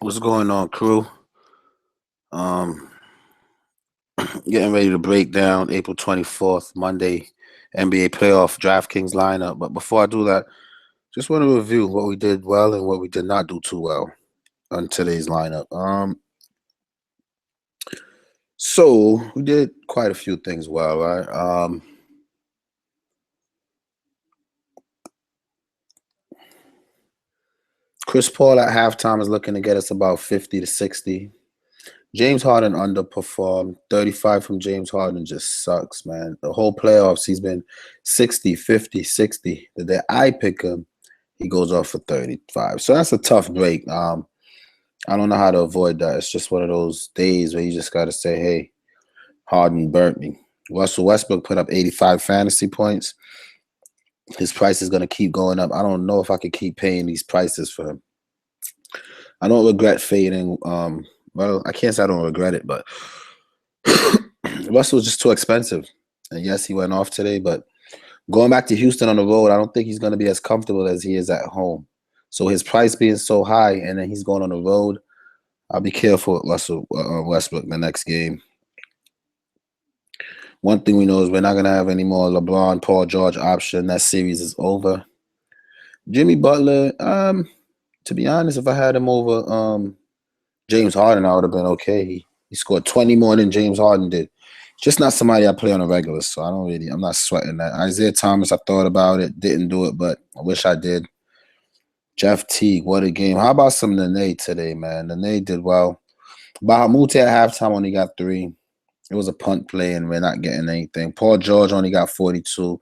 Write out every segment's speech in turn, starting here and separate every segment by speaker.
Speaker 1: What's going on, crew? Um, Getting ready to break down April 24th, Monday, NBA playoff DraftKings lineup. But before I do that, just want to review what we did well and what we did not do too well on today's lineup. So we did quite a few things well, right? Chris Paul at halftime is looking to get us about 50 to 60. James Harden underperformed. 35 from James Harden just sucks, man. The whole playoffs, he's been 60, 50, 60. The day I pick him, he goes off for 35. So that's a tough break. I don't know how to avoid that. It's just one of those days where you just got to say, hey, Harden burnt me. Russell Westbrook put up 85 fantasy points. His price is going to keep going up. I don't know if I could keep paying these prices for him. I don't regret fading. Well, I can't say I don't regret it, but Russell was just too expensive. And yes, he went off today, but going back to Houston on the road, I don't think he's going to be as comfortable as he is at home. So his price being so high and then he's going on the road, I'll be careful with Russell Westbrook in the next game. One thing we know is we're not going to have any more LeBron, Paul George option. That series is over. Jimmy Butler, to be honest, if I had him over James Harden, I would have been okay. He scored 20 more than James Harden did. Just not somebody I play on a regular, so I'm not sweating that. Isaiah Thomas, I thought about it, didn't do it, but I wish I did. Jeff Teague, what a game. How about some Nene today, man? Nene did well. Bahamute at halftime only got 3. It was a punt play, and we're not getting anything. Paul George only got 42.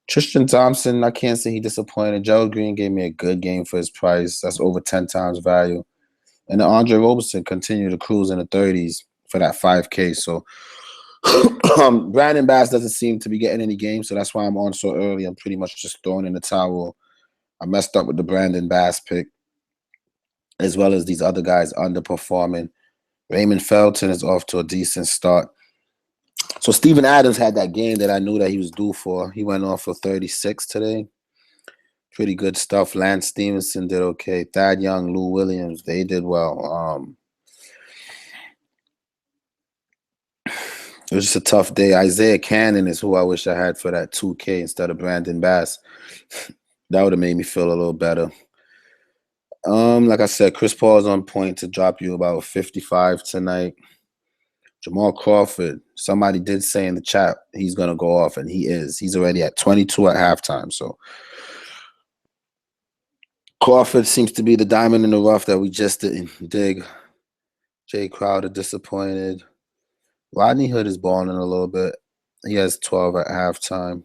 Speaker 1: Tristan Thompson, I can't say he disappointed. Gerald Green gave me a good game for his price. That's over 10 times value. And then Andre Roberson continued to cruise in the 30s for that 5K. So Brandon Bass doesn't seem to be getting any games, so that's why I'm on so early. I'm pretty much just throwing in the towel. I messed up with the Brandon Bass pick, as well as these other guys underperforming. Raymond Felton is off to a decent start. So Steven Adams had that game that I knew that he was due for. He went off for 36 today. Pretty good stuff. Lance Stevenson did okay. Thad Young, Lou Williams, they did well. It was just a tough day. Isaiah Cannon is who I wish I had for that 2K instead of Brandon Bass. That would have made me feel a little better. Like I said, Chris Paul's on point to drop you about 55 tonight. Jamal Crawford, somebody did say in the chat he's going to go off, and he is. He's already at 22 at halftime. So Crawford seems to be the diamond in the rough that we just didn't dig. Jay Crowder disappointed. Rodney Hood is balling a little bit. He has 12 at halftime.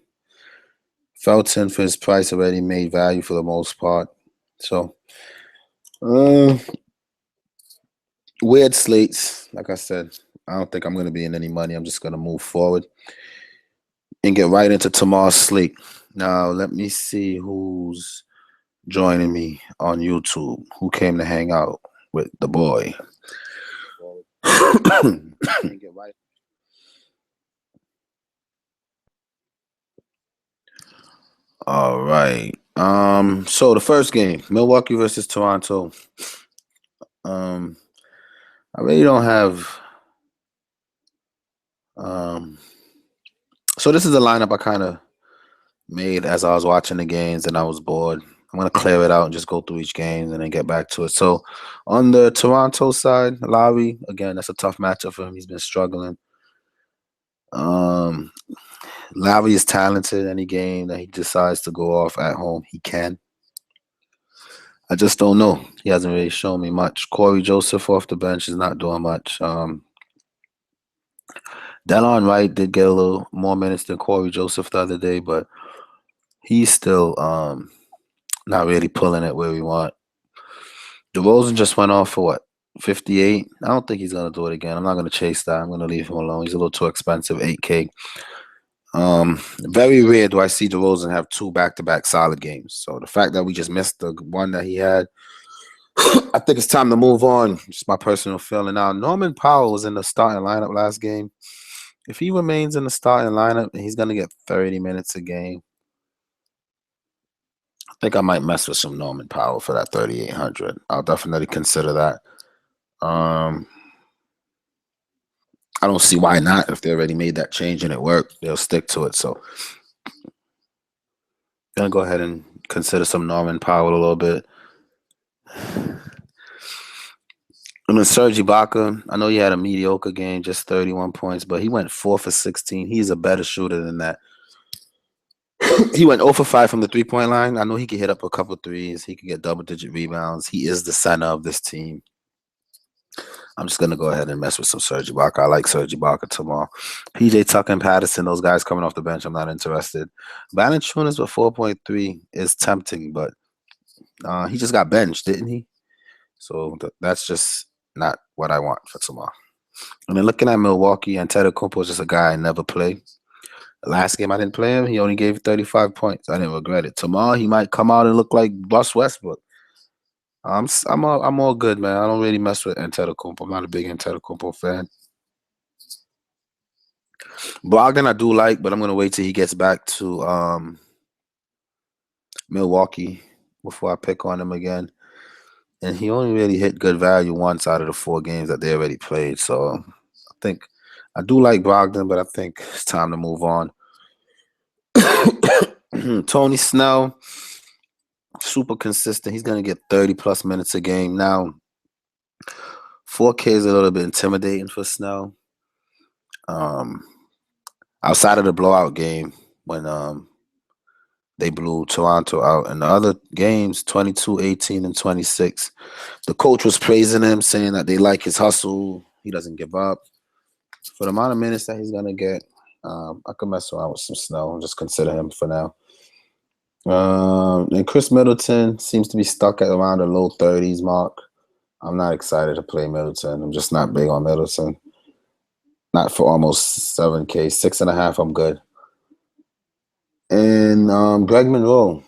Speaker 1: Felton, for his price, already made value for the most part. So, weird slates. Like I said, I don't think I'm going to be in any money. I'm just going to move forward and get right into tomorrow's slate. Now, let me see who's joining me on YouTube. Who came to hang out with the boy? All right. So the first game, Milwaukee versus Toronto. I really don't have. So this is a lineup I kind of made as I was watching the games and I was bored. I'm gonna clear it out and just go through each game and then get back to it. So on the Toronto side, Lowry, again, that's a tough matchup for him. He's been struggling. Lowry is talented. Any game that he decides to go off at home, he can. I just don't know. He hasn't really shown me much. Corey Joseph off the bench is not doing much. Delon Wright did get a little more minutes than Corey Joseph the other day, but he's still not really pulling it where we want. DeRozan just went off for what, 58? I don't think he's gonna do it again. I'm not gonna chase that. I'm gonna leave him alone. He's a little too expensive, 8K. Very rare do I see DeRozan have 2 back-to-back solid games. So the fact that we just missed the one that he had, I think it's time to move on. Just my personal feeling. Now, Norman Powell was in the starting lineup last game. If he remains in the starting lineup, he's gonna get 30 minutes a game. think I might mess with some Norman Powell for that 3,800. I'll definitely consider that. I don't see why not. If they already made that change and it worked, they'll stick to it. So I'm gonna go ahead and consider some Norman Powell a little bit. And then Serge Ibaka, I know he had a mediocre game, just 31 points, but he went 4 for 16. He's a better shooter than that. He went 0 for 5 from the three-point line. I know he could hit up a couple threes. He could get double-digit rebounds. He is the center of this team. I'm just going to go ahead and mess with some Serge Ibaka. I like Serge Ibaka tomorrow. PJ Tucker and Patterson, those guys coming off the bench, I'm not interested. Valanciunas with 4.3 is tempting, but he just got benched, didn't he? So that's just not what I want for tomorrow. And then looking at Milwaukee, Antetokounmpo is just a guy I never play. The last game I didn't play him, he only gave 35 points. I didn't regret it. Tomorrow he might come out and look like Russ Westbrook. I'm all good, man. I don't really mess with Antetokounmpo. I'm not a big Antetokounmpo fan. Brogdon I do like, but I'm gonna wait till he gets back to Milwaukee before I pick on him again. And he only really hit good value once out of the 4 games that they already played. So I think I do like Brogdon, but I think it's time to move on. Tony Snell, super consistent. He's going to get 30-plus minutes a game. Now, 4K is a little bit intimidating for Snell. Outside of the blowout game when they blew Toronto out. And the other games, 22, 18, and 26, the coach was praising him, saying that they like his hustle. He doesn't give up. For the amount of minutes that he's going to get, I could mess around with some Snell and just consider him for now. And Chris Middleton seems to be stuck at around the low 30s mark. I'm not excited to play Middleton. I'm just not big on Middleton. Not for almost 7K. 6.5, I'm good. And Greg Monroe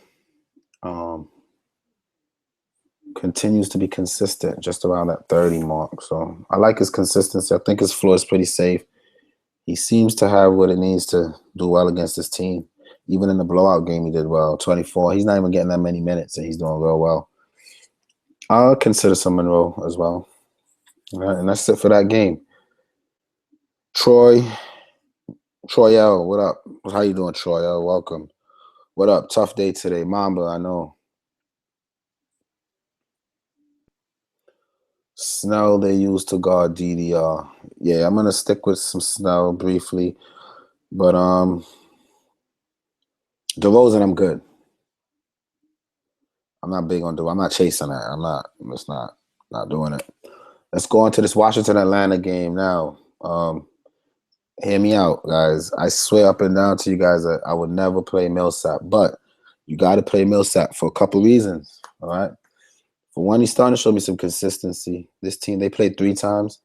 Speaker 1: continues to be consistent, just around that 30 mark. So I like his consistency. I think his floor is pretty safe. He seems to have what it needs to do well against this team. Even in the blowout game, he did well. 24. He's not even getting that many minutes, and he's doing real well. I'll consider some Monroe as well. All right, and that's it for that game. Troy L, what up? How you doing, Troy L? Welcome. What up? Tough day today. Mamba, I know. Snell they used to guard DDR. Yeah, I'm going to stick with some Snell briefly. But DeRozan, I'm good. I'm not big on DeRozan. I'm not chasing that. I'm just not doing it. Let's go on to this Washington-Atlanta game now. Hear me out, guys. I swear up and down to you guys that I would never play Millsap, but you got to play Millsap for a couple reasons, all right? For one, he's starting to show me some consistency. This team, they played 3 times.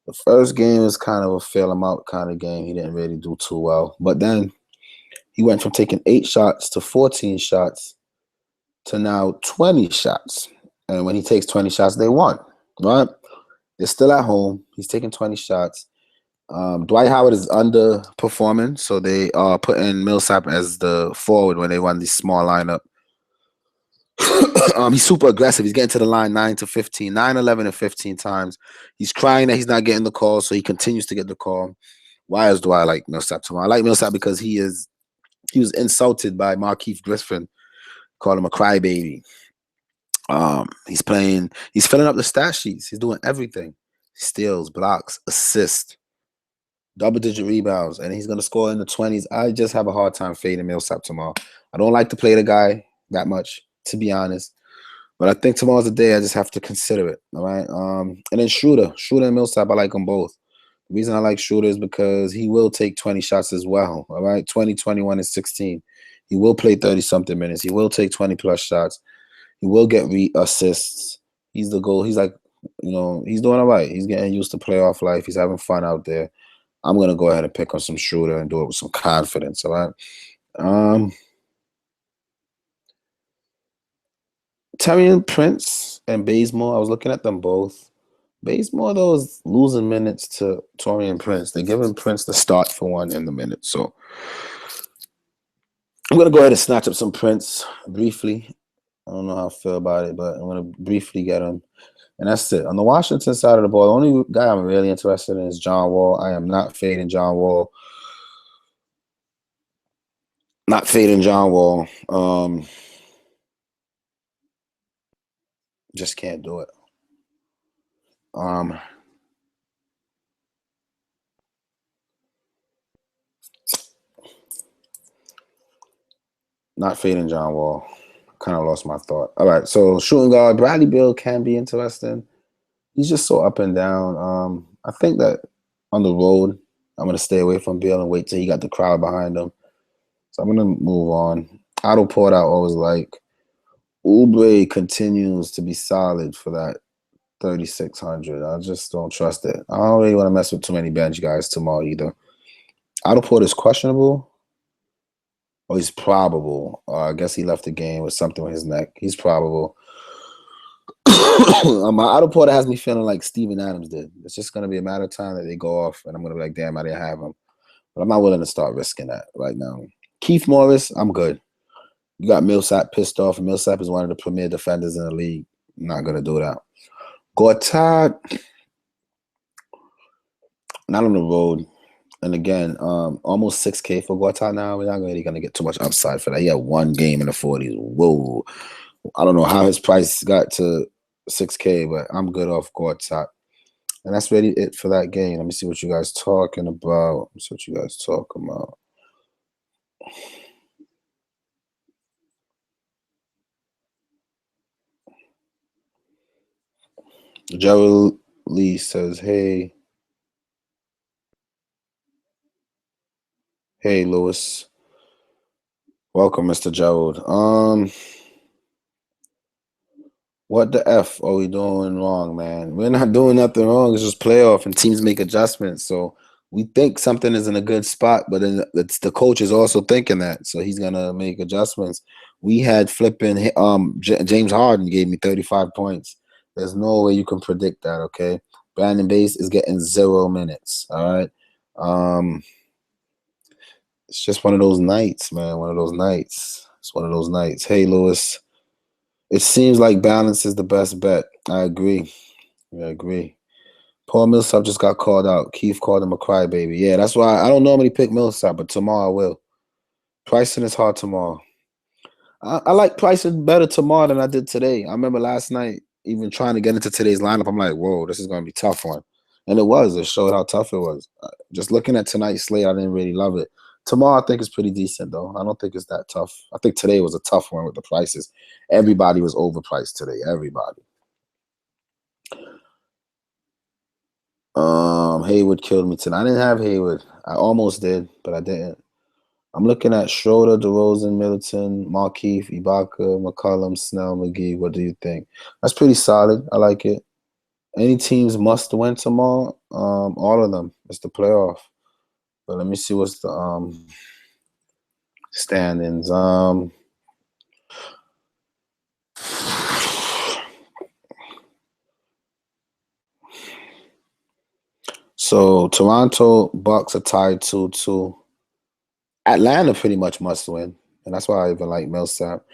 Speaker 1: The first game was kind of a fail him out kind of game. He didn't really do too well. But then he went from taking 8 shots to 14 shots to now 20 shots. And when he takes 20 shots, they won, right? They're still at home. He's taking 20 shots. Dwight Howard is underperforming, so they are putting Millsap as the forward when they run this small lineup. He's super aggressive. He's getting to the line 9 to 15, 9, 11, and 15 times. He's crying that he's not getting the call, so he continues to get the call. Why do I like Millsap tomorrow? I like Millsap because he was insulted by Markeith Griffin, called him a crybaby. He's filling up the stat sheets. He's doing everything. Steals, blocks, assists, double-digit rebounds, and he's going to score in the 20s. I just have a hard time fading Millsap tomorrow. I don't like to play the guy that much, to be honest. But I think tomorrow's the day I just have to consider it, all right? And then Schroeder and Millsap, I like them both. The reason I like Schroeder is because he will take 20 shots as well, all right? 20, 21, and 16. He will play 30-something minutes. He will take 20-plus shots. He will get assists. He's the goal. He's like, he's doing all right. He's getting used to playoff life. He's having fun out there. I'm going to go ahead and pick on some Schroeder and do it with some confidence, all right? Taurean Prince and Bazemore, I was looking at them both. Bazemore, though, is losing minutes to Taurean Prince. They're giving Prince the start for one in the minute. So I'm going to go ahead and snatch up some Prince briefly. I don't know how I feel about it, but I'm gonna briefly get him. And that's it. On the Washington side of the ball, the only guy I'm really interested in is John Wall. I am not fading John Wall. Not fading John Wall. Just can't do it. Um, Not fading John Wall. Kind of lost my thought. All right, so shooting guard Bradley Beal can be interesting. He's just so up and down. I think that on the road, I'm gonna stay away from Beal and wait till he got the crowd behind him. So I'm gonna move on. Otto Porter, I always like. Oubre continues to be solid for that 3,600. I just don't trust it. I don't really want to mess with too many bench guys tomorrow either. Otto Porter is questionable. Oh, he's probable. I guess he left the game with something with his neck. He's probable. My Otto Porter has me feeling like Steven Adams did. It's just going to be a matter of time that they go off, and I'm going to be like, damn, I didn't have him. But I'm not willing to start risking that right now. Keith Morris, I'm good. You got Millsap pissed off, and Millsap is one of the premier defenders in the league. I'm not going to do that. Gortat, not on the road. And again, almost 6K for Gortat now. We're not really going to get too much upside for that. He had one game in the 40s. Whoa. I don't know how his price got to 6K, but I'm good off Gortat. And that's really it for that game. Let me see what you guys talking about. Let's see what you guys talking about. Gerald Lee says, hey, Lewis. Welcome, Mr. Gerald. What the F are we doing wrong, man? We're not doing nothing wrong. It's just playoff and teams make adjustments. So we think something is in a good spot, but then it's the coach is also thinking that. So he's gonna make adjustments. We had flipping James Harden gave me 35 points. There's no way you can predict that, okay? Brandon Bass is getting 0 minutes. All right. It's just one of those nights, man. One of those nights. It's one of those nights. Hey, Lewis. It seems like balance is the best bet. I agree. Paul Millsap just got called out. Keith called him a crybaby. Yeah, that's why I don't normally pick Millsap, but tomorrow I will. Pricing is hard tomorrow. I like pricing better tomorrow than I did today. I remember last night, even trying to get into today's lineup, I'm like, whoa, this is going to be a tough one. And it was. It showed how tough it was. Just looking at tonight's slate, I didn't really love it. Tomorrow, I think it's pretty decent, though. I don't think it's that tough. I think today was a tough one with the prices. Everybody was overpriced today. Everybody. Hayward killed me tonight. I didn't have Hayward. I almost did, but I didn't. I'm looking at Schroeder, DeRozan, Middleton, Markeith, Ibaka, McCollum, Snell, McGee. What do you think? That's pretty solid. I like it. Any teams must win tomorrow? All of them. It's the playoff. But let me see what's the standings. So Toronto Bucks are tied 2-2. Atlanta pretty much must win, and that's why I even like Millsap.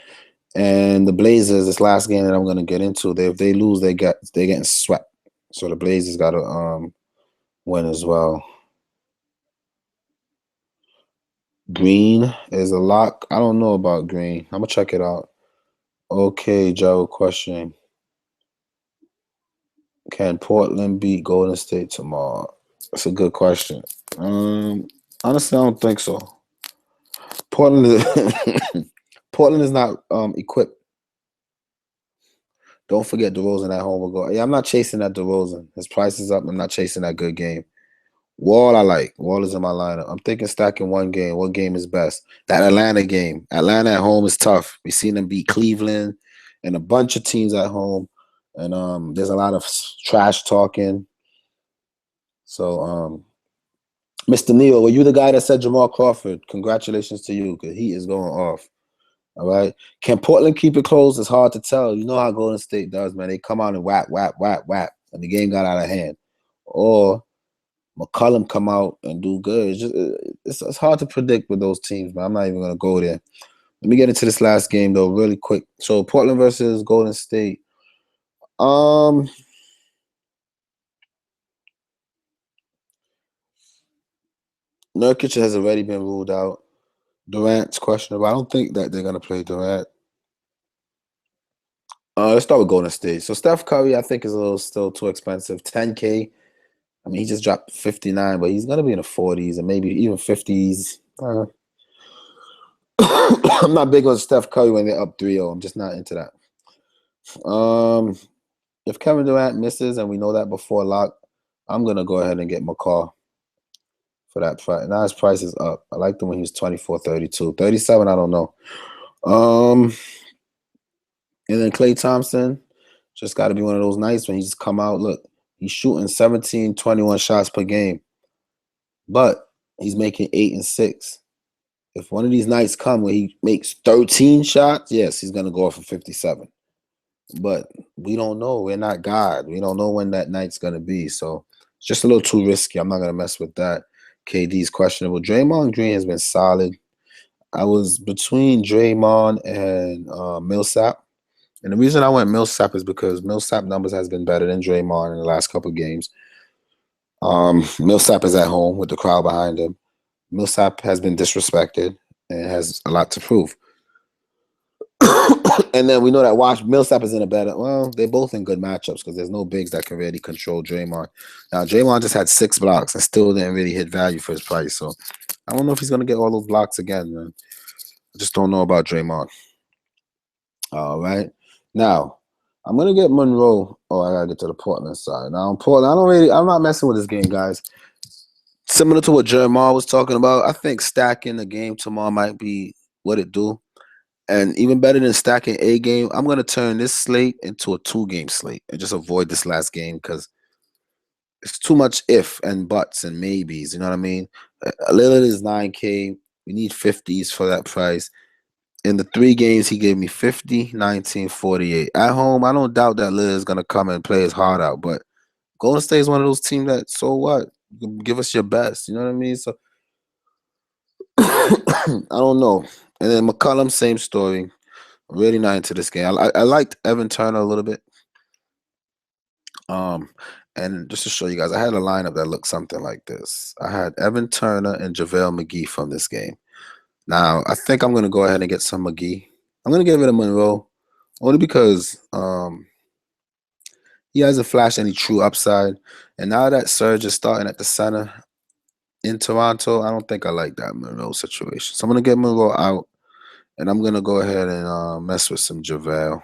Speaker 1: And the Blazers, this last game that I'm going to get into, if they lose, they're getting swept. So the Blazers got to win as well. Green is a lock. I don't know about Green. I'm gonna check it out. Okay, Joe. Question: can Portland beat Golden State tomorrow? That's a good question. Honestly, I don't think so. Portland is Portland is not equipped. Don't forget DeRozan at home will go. Yeah, I'm not chasing that DeRozan. His price is up. I'm not chasing that good game. Wall, I like. Wall is in my lineup. I'm thinking stacking one game. What game is best? That Atlanta game. Atlanta at home is tough. We've seen them beat Cleveland and a bunch of teams at home. And there's a lot of trash talking. So, Mr. Neal, were you the guy that said Jamal Crawford? Congratulations to you, because he is going off. All right. Can Portland keep it close? It's hard to tell. You know how Golden State does, man. They come out and whap, whap, whap, whap, and the game got out of hand. Or McCollum come out and do good. It's hard to predict with those teams, but I'm not even going to go there. Let me get into this last game though, really quick. So Portland versus Golden State. Nurkic has already been ruled out. Durant's questionable. I don't think that they're gonna play Durant. Let's start with Golden State. So Steph Curry, I think, is a little still too expensive. 10K. I mean, he just dropped 59, but he's gonna be in the 40s and maybe even 50s. I'm not big on Steph Curry when they're up 3-0. I'm just not into that. If Kevin Durant misses, and we know that before lock, I'm gonna go ahead and get McCall for that price. Now his price is up. I liked him when he was 24, 32. 37, I don't know. And then Klay Thompson, just got to be one of those nights when he just come out. Look, he's shooting 17, 21 shots per game, but he's making 8 and 6. If one of these nights come where he makes 13 shots, yes, he's going to go off for 57. But we don't know. We're not God. We don't know when that night's going to be. So it's just a little too risky. I'm not going to mess with that. KD's questionable. Draymond Green has been solid. I was between Draymond and Millsap. And the reason I went Millsap is because Millsap numbers has been better than Draymond in the last couple of games. Millsap is at home with the crowd behind him. Millsap has been disrespected and has a lot to prove. And then we know that Millsap is in a better. Well, they're both in good matchups because there's no bigs that can really control Draymond. Now Draymond just had 6 blocks and still didn't really hit value for his price. So I don't know if he's gonna get all those blocks again, man. I just don't know about Draymond. All right. Now, I'm gonna get Monroe. Oh, I gotta get to the Portland side. Now, Portland, I'm not messing with this game, guys. Similar to what Jeremiah was talking about, I think stacking the game tomorrow might be what it do. And even better than stacking a game, I'm gonna turn this slate into a 2-game slate and just avoid this last game because it's too much if and buts and maybes. You know what I mean? Lillard is 9K. We need 50s for that price. In the 3 games, he gave me 50, 19, 48. At home, I don't doubt that Lillard is going to come and play his heart out. But Golden State is one of those teams that, so what? Give us your best. You know what I mean? So I don't know. And then McCollum, same story. Really not into this game. I liked Evan Turner a little bit. And just to show you guys, I had a lineup that looked something like this. I had Evan Turner and JaVale McGee from this game. Now, I think I'm going to go ahead and get some McGee. I'm going to get rid of Monroe only because he hasn't flashed any true upside. And now that Serge is starting at the center in Toronto, I don't think I like that Monroe situation. So I'm going to get Monroe out, and I'm going to go ahead and mess with some JaVale.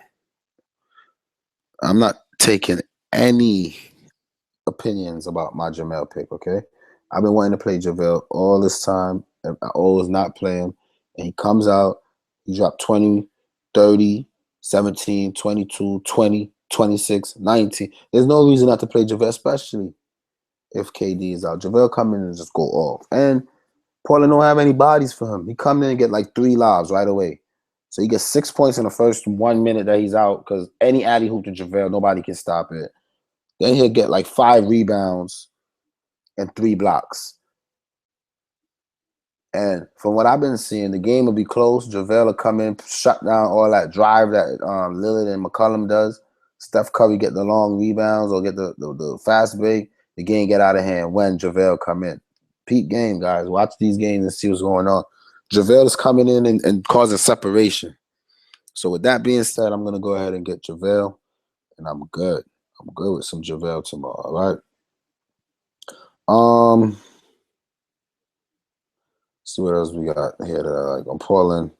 Speaker 1: I'm not taking any opinions about my Jamel pick, okay? I've been wanting to play JaVale all this time. And I always not play him. And he comes out, he dropped 20, 30, 17, 22, 20, 26, 19. There's no reason not to play JaVale, especially if KD is out. JaVale come in and just go off. And Portland don't have any bodies for him. He come in and get like 3 lobs right away. So he gets 6 points in the first 1 minute that he's out because any alley hoop to JaVale, nobody can stop it. Then he'll get like 5 rebounds and 3 blocks. And from what I've been seeing, the game will be close. JaVale will come in, shut down all that drive that Lillard and McCollum does. Steph Curry get the long rebounds or get the fast break. The game get out of hand when JaVale come in. Peak game, guys. Watch these games and see what's going on. JaVale is coming in and causing separation. So with that being said, I'm going to go ahead and get JaVale, and I'm good. I'm good with some JaVale tomorrow, all right? See what else we got here that I like. I'm Portland.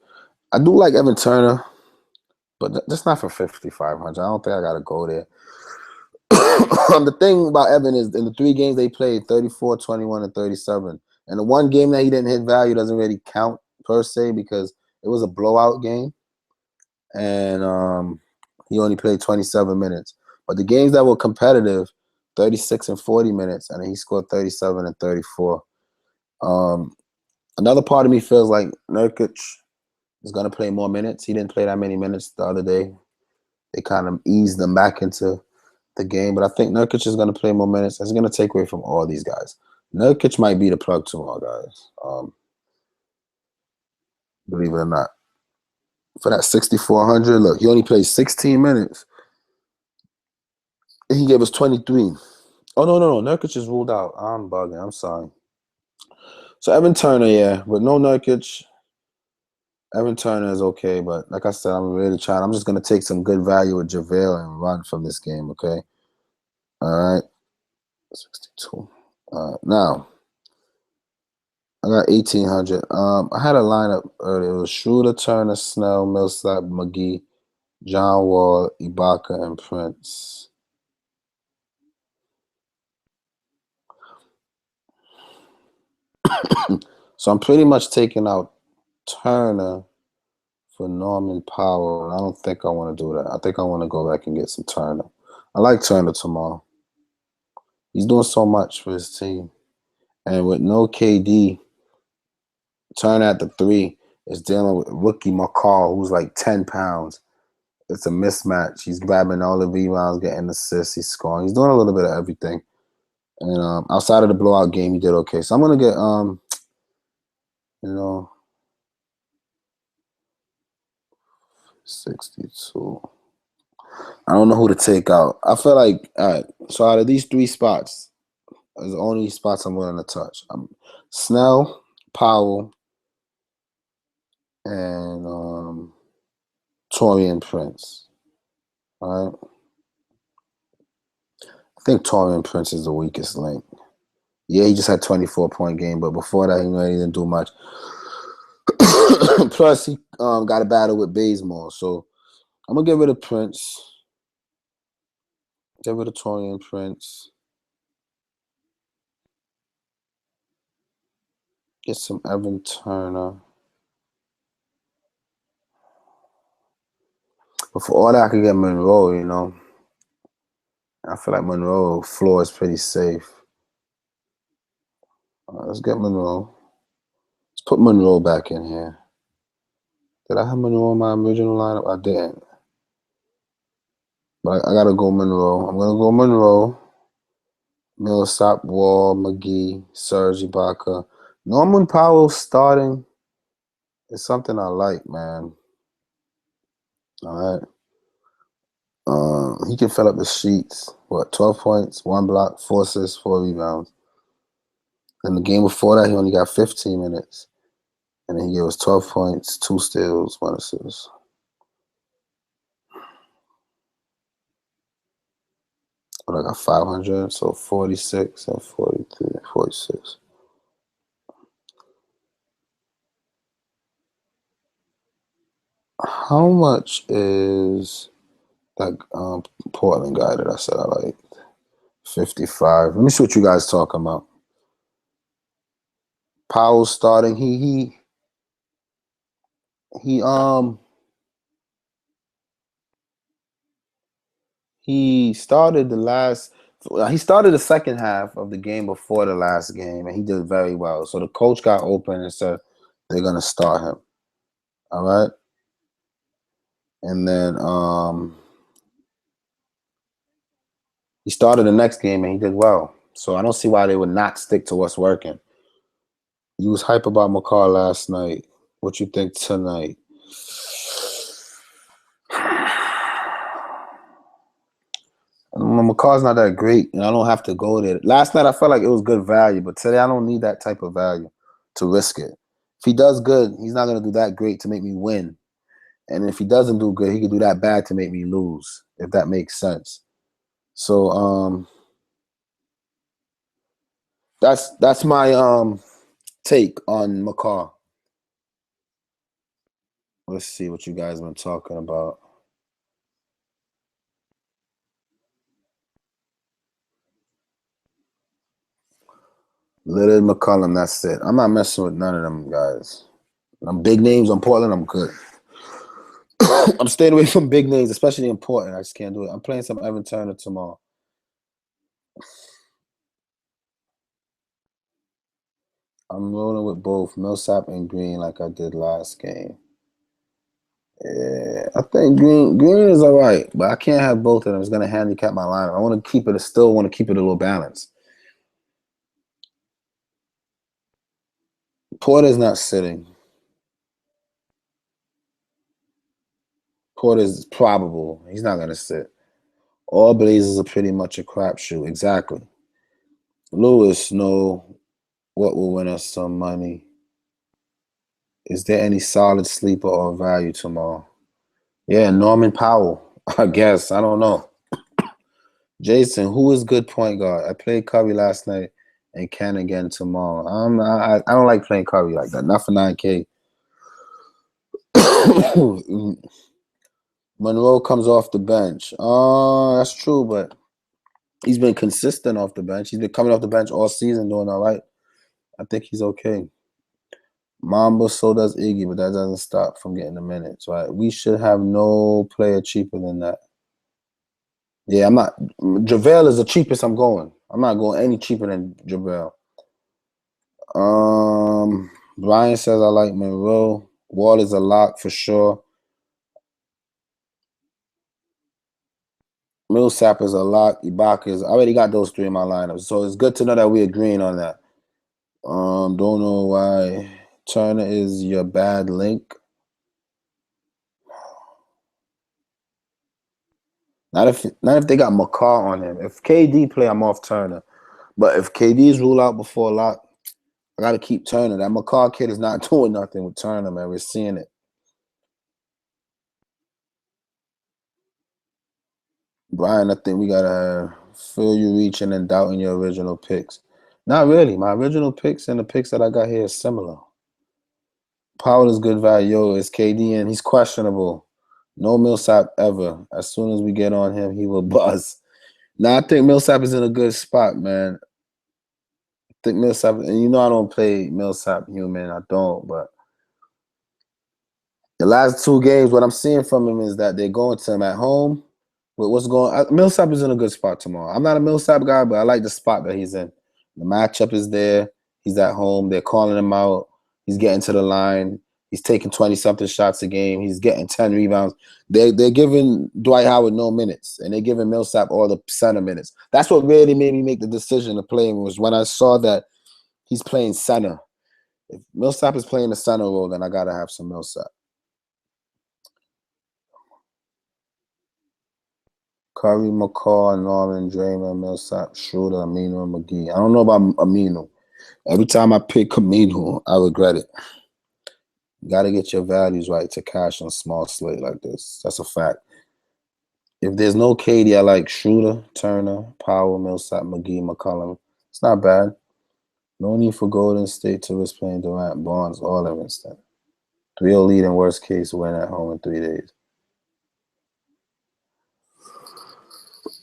Speaker 1: I do like Evan Turner, but just not for 5,500. I don't think I got to go there. The thing about Evan is in the 3 games they played, 34, 21, and 37. And the 1 game that he didn't hit value doesn't really count per se because it was a blowout game. And he only played 27 minutes. But the games that were competitive, 36 and 40 minutes, and he scored 37 and 34. Another part of me feels like Nurkic is going to play more minutes. He didn't play that many minutes the other day. They kind of eased them back into the game. But I think Nurkic is going to play more minutes. It's going to take away from all these guys. Nurkic might be the plug tomorrow, guys. Believe it or not. for that 6,400. Look, he only played 16 minutes. And he gave us 23. Oh, no. Nurkic is ruled out. I'm bugging. I'm sorry. So Evan Turner, yeah. But no Nurkic. Evan Turner is okay. But like I said, I'm really trying. I'm just going to take some good value with JaVale and run from this game, okay? All right. 62. Now, I got 1,800. I had a lineup earlier. It was Schroeder, Turner, Snell, Millsap, McGee, John Wall, Ibaka, and Prince. So I'm pretty much taking out Turner for Norman Powell. I don't think I want to do that. I think I want to go back and get some Turner. I like Turner tomorrow. He's doing so much for his team. And with no KD, Turner at the 3 is dealing with rookie McCall, who's like 10 pounds. It's a mismatch. He's grabbing all the rebounds, getting assists, he's scoring. He's doing a little bit of everything. And outside of the blowout game, he did okay. So I'm gonna get 62. I don't know who to take out. I feel like, all right, so out of these 3 spots, is the only spots I'm willing to touch. Snell, Powell, and Taurean Prince. All right. I think Taurean Prince is the weakest link. Yeah, he just had 24-point game, but before that, he didn't do much. Plus, he got a battle with Bazemore. So I'm going to get rid of Prince. Get rid of Taurean Prince. Get some Evan Turner. But for all that, I could get Monroe, I feel like Monroe floor is pretty safe. Let's get Monroe. Let's put Monroe back in here. Did I have Monroe in my original lineup? I didn't. But I got to go Monroe. I'm going to go Monroe, Millsap, Wall, McGee, Serge Ibaka. Norman Powell starting is something I like, man. All right. He can fill up the sheets. 12 points, 1 block, 4 assists, 4 rebounds. And the game before that, he only got 15 minutes. And then he gave us 12 points, 2 steals, 1 assist. But I got 500, so 46 and 43, 46. How much is that Portland guy that I said I liked? 55. Let me see what you guys talking about. Powell starting. He started the second half of the game before the last game, and he did very well. So the coach got open and said they're gonna start him. All right. And then he started the next game and he did well. So I don't see why they would not stick to what's working. You was hype about McCall last night. What you think tonight? McCall's not that great, and I don't have to go there. Last night I felt like it was good value, but today I don't need that type of value to risk it. If he does good, he's not going to do that great to make me win. And if he doesn't do good, he could do that bad to make me lose, if that makes sense. So that's my take on McCall. Let's see what you guys been talking about. Lillard, McCollum, that's it. I'm not messing with none of them guys. I'm big names on Portland, I'm good. I'm staying away from big names, especially in Portland. I just can't do it. I'm playing some Evan Turner tomorrow. I'm rolling with both Millsap and Green like I did last game. Yeah, I think Green is all right, but I can't have both of them. It's going to handicap my lineup. I want to keep it. I still want to keep it a little balanced. Porter's not sitting. Porter's probable. He's not going to sit. All Blazers are pretty much a crapshoot. Exactly. Lewis, no. What will win us some money? Is there any solid sleeper or value tomorrow? Yeah, Norman Powell. I guess. I don't know. Jason, who is good point guard? I played Curry last night and can again tomorrow. I don't like playing Curry like that. Not for 9K. Monroe comes off the bench. That's true, but he's been consistent off the bench. He's been coming off the bench all season doing all right. I think he's okay. Mamba, so does Iggy, but that doesn't stop from getting the minutes, right? We should have no player cheaper than that. Yeah, I'm not. JaVale is the cheapest I'm going. I'm not going any cheaper than JaVale. Brian says I like Monroe. Wall is a lock for sure. Millsap is a lock. Ibaka is. I already got those three in my lineup, so it's good to know that we're agreeing on that. Don't know why Turner is your bad link. Not if they got McCall on him. If KD play, I'm off Turner. But if KD's ruled out before lock, I got to keep Turner. That McCall kid is not doing nothing with Turner, man. We're seeing it. Brian, I think we got to feel you reaching and doubting your original picks. Not really. My original picks and the picks that I got here is similar. Powell is good value. Yo, it's KD and he's questionable. No Millsap ever. As soon as we get on him, he will buzz. Now, I think Millsap is in a good spot, man. I think Millsap, and you know I don't play Millsap human. I don't, but the last two games, what I'm seeing from him is that they're going to him at home. With what's going on, Millsap is in a good spot tomorrow. I'm not a Millsap guy, but I like the spot that he's in. The matchup is there. He's at home. They're calling him out. He's getting to the line. He's taking 20-something shots a game. He's getting 10 rebounds. They're giving Dwight Howard no minutes, and they're giving Millsap all the center minutes. That's what really made me make the decision to play him, was when I saw that he's playing center. If Millsap is playing the center role, then I got to have some Millsap. Curry, McCall, Norman, Draymond, Millsap, Schroeder, Amino, McGee. I don't know about Amino. Every time I pick Amino, I regret it. You got to get your values right to cash on a small slate like this. That's a fact. If there's no KD, I like Schroeder, Turner, Powell, Millsap, McGee, McCollum. It's not bad. No need for Golden State to risk playing Durant, Barnes, all of instant. 3-0 lead in worst case win at home in 3 days.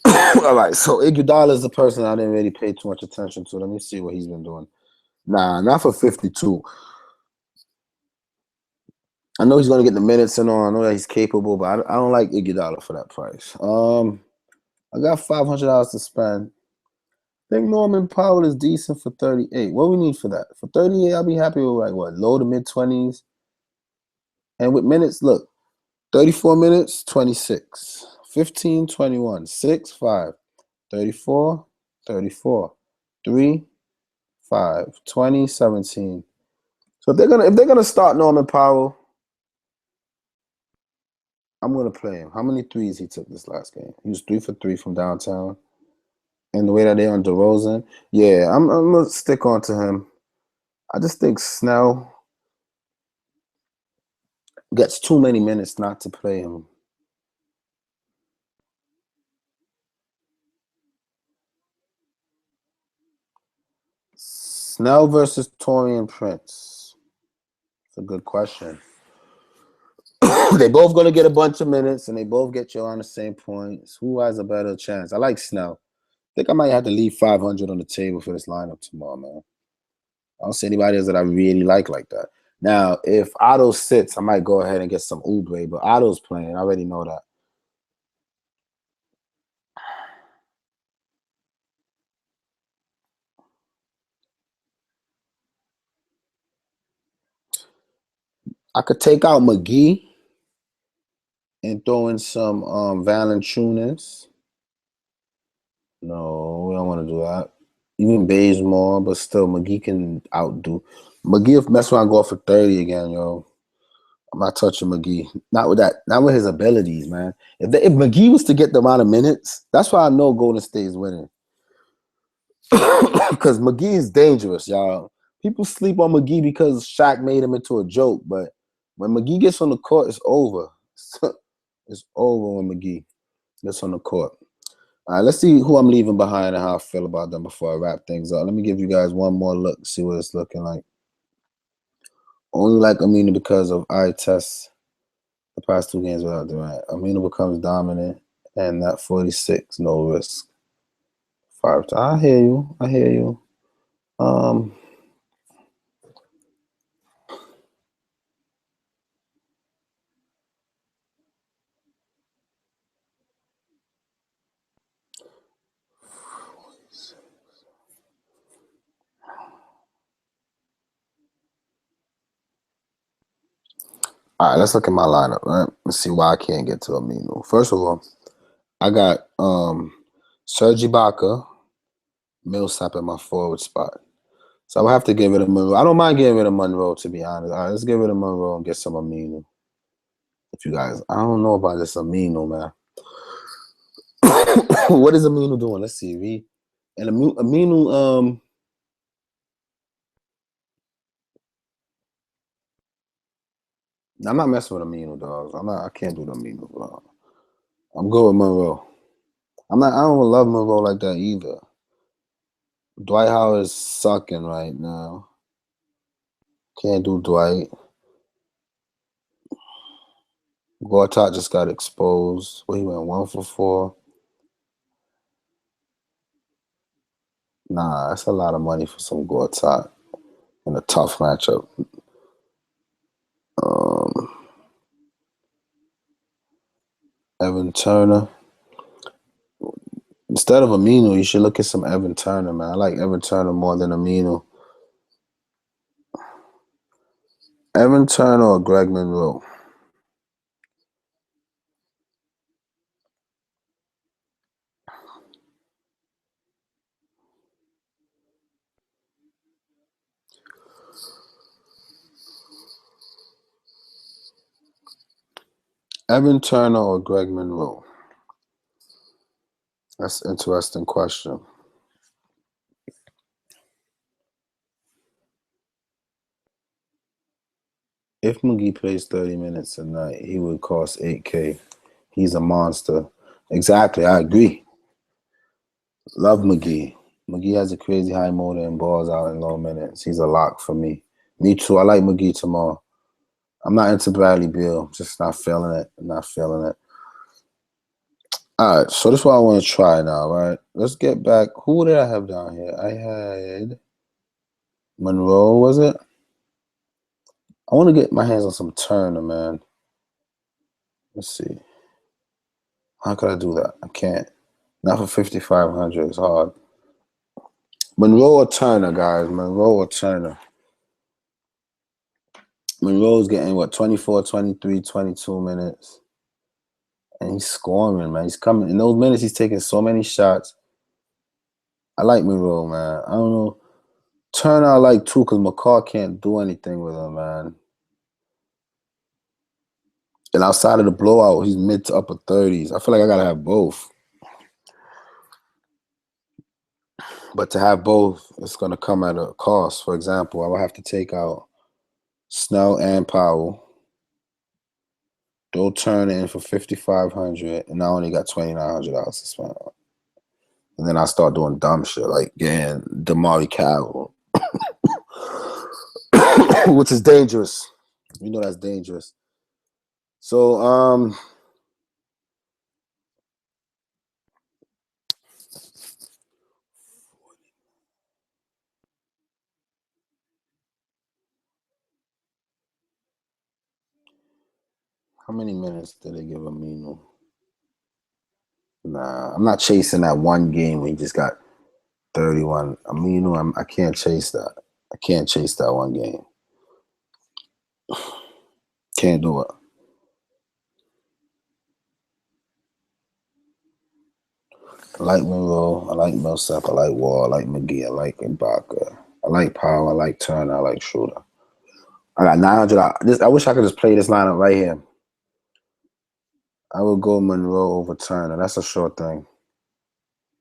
Speaker 1: All right, so Iguodala is the person I didn't really pay too much attention to. Let me see what he's been doing. Nah, not for 52. I know he's going to get the minutes and all. I know that he's capable, but I don't like Iguodala for that price. I got $500 to spend. I think Norman Powell is decent for 38. What we need for that? For 38, I'll be happy with like what? Low to mid-20s. And with minutes, look, 34 minutes, 26. 15, 21. 6, 5. 34, 34. 3, 5. 20, 17. So if they're gonna start Norman Powell, I'm gonna play him. How many threes he took this last game? He was 3 for 3 from downtown. And the way that they're on DeRozan, yeah, I'm gonna stick on to him. I just think Snell gets too many minutes not to play him. Snell versus Taurean Prince. It's a good question. They both going to get a bunch of minutes, and they both get you on the same points. Who has a better chance? I like Snell. I think I might have to leave 500 on the table for this lineup tomorrow, man. I don't see anybody else that I really like that. Now, if Otto sits, I might go ahead and get some Oubre, but Otto's playing. I already know that. I could take out McGee and throw in some Valanciunas. No, we don't want to do that. Even Bazemore, but still, McGee can outdo. McGee, if mess around, go for 30 again, yo. I'm not touching McGee. Not with that. Not with his abilities, man. If McGee was to get the amount of minutes, that's why I know Golden State is winning. Because McGee is dangerous, y'all. People sleep on McGee because Shaq made him into a joke, but when McGee gets on the court, it's over. It's over when McGee gets on the court. All right, let's see who I'm leaving behind and how I feel about them before I wrap things up. Let me give you guys one more look, see what it's looking like. Only like Aminu because of eye tests the past 2 games without Durant. Aminu becomes dominant, and that 46, no risk. 5. I hear you. I hear you. All right, let's look at my lineup, right? Let's see why I can't get to Aminu. First of all, I got Serge Ibaka, Millsap in my forward spot. So I would have to give it a Monroe. I don't mind giving it a Monroe, to be honest. All right, let's give it a Monroe and get some Aminu. If you guys, I don't know about this Aminu, man. What is Aminu doing? Let's see. And Aminu, I'm not messing with Aminu, dogs. I can't do the Aminu, bro. I'm good with Monroe. I don't love Monroe like that either. Dwight Howard is sucking right now. Can't do Dwight. Gortat just got exposed. Well, he went 1 for 4. Nah, that's a lot of money for some Gortat in a tough matchup. Evan Turner. Instead of Aminu, you should look at some Evan Turner, man. I like Evan Turner more than Aminu. Evan Turner or Greg Monroe? Evan Turner or Greg Monroe? That's an interesting question. If McGee plays 30 minutes a night, he would cost $8K. He's a monster. Exactly, I agree. Love McGee. McGee has a crazy high motor and balls out in low minutes. He's a lock for me. Me too. I like McGee tomorrow. I'm not into Bradley Beal. Just not feeling it. Not feeling it. All right, so this is what I want to try now, right? Let's get back. Who did I have down here? I had Monroe, was it? I want to get my hands on some Turner, man. Let's see. How could I do that? I can't. Not for 5,500. It's hard. Monroe or Turner, guys. Monroe or Turner. Monroe's getting, 24, 23, 22 minutes. And he's scoring, man. He's coming. In those minutes, he's taking so many shots. I like Monroe, man. I don't know. Turner I like too because McCall can't do anything with him, man. And outside of the blowout, he's mid to upper 30s. I feel like I got to have both. But to have both, it's going to come at a cost. For example, I would have to take out Snell and Powell. They'll turn in for $5,500, and I only got $2,900 to spend. And then I start doing dumb shit like getting Damari Carroll, which is dangerous. You know that's dangerous. So, how many minutes did they give Aminu? Nah, I'm not chasing that one game where he just got 31. Aminu, I can't chase that. I can't chase that one game. Can't do it. I like Monroe. I like Millsap. I like Wall. I like McGee. I like Ibaka. I like Powell. I like Turner. I like Schroeder. I got 900. I wish I could just play this lineup right here. I would go Monroe over Turner. That's a sure thing.